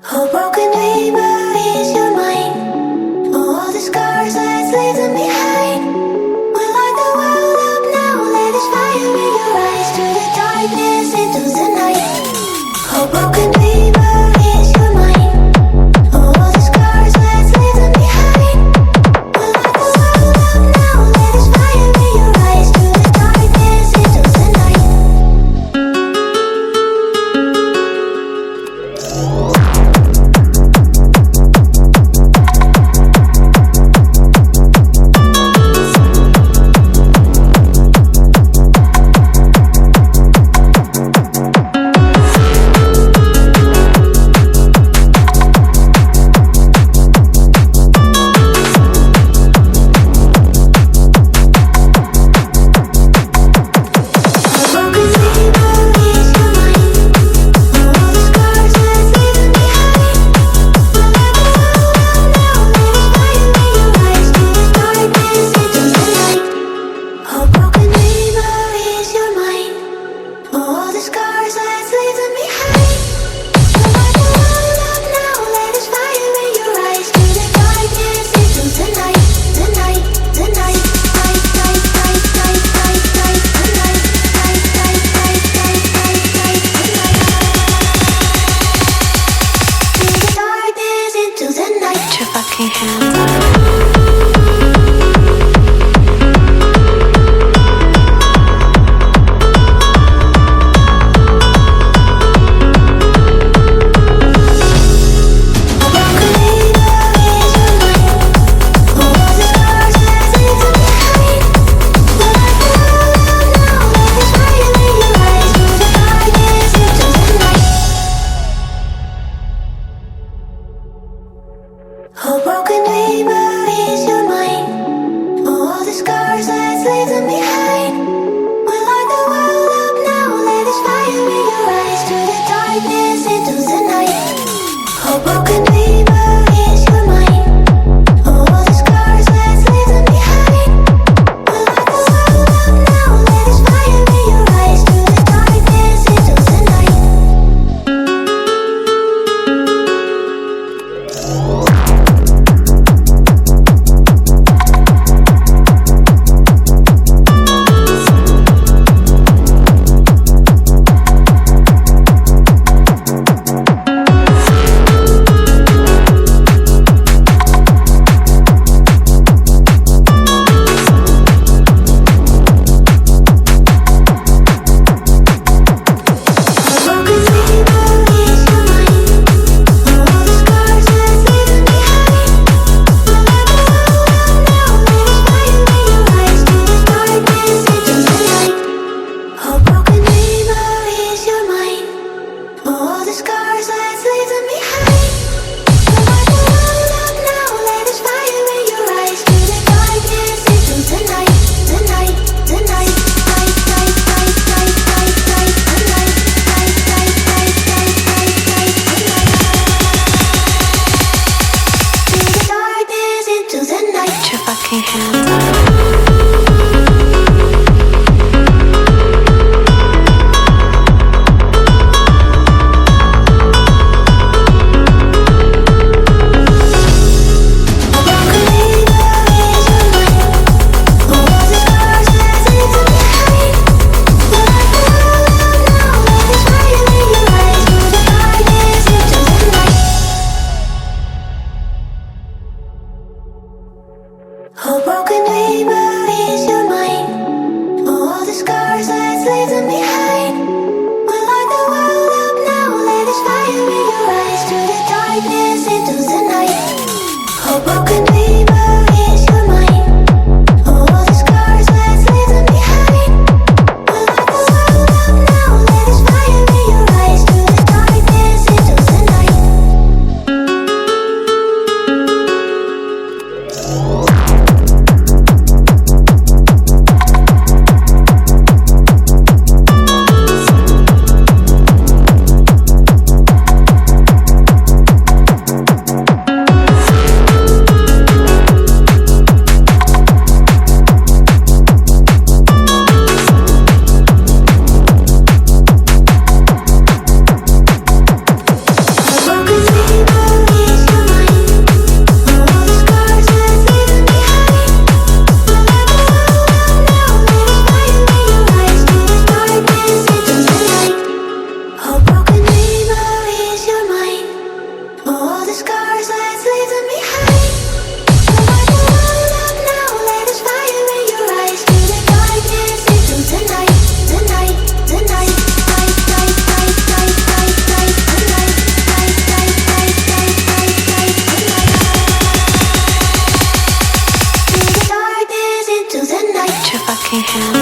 Oh, broken dreamer, is your mind? Oh, all the scars, let's leave them behind. We light the world up now, let us fire in your eyes. Through the darkness, into the night. Oh, broken dreamer, is your mind? Oh, all the scars, let's leave them behind. We light the world up now, let us fire in your eyes. Through the darkness, into the night. Oh, broken dreamer, is your mind? Oh, all the scars, let's leave them behind. We light the world up now, let us fire in your eyes. Through the darkness, into the night. Oh, broken dreamer, is your mind? Oh, all the scars, let's leave them behind. We light the world up now, let us fire in your eyes. Through the darkness, into the night. Oh, broken dreamer, is your mind? Oh, all the scars, let's leave them behind. We light the world up now, let us fire in your eyes. Through the darkness, into the night. Oh, broken dreamer, is your mind? Oh, all the scars, let's leave them behind. We light the world up now, let us fire in your eyes. Through the darkness, into the night. can't handle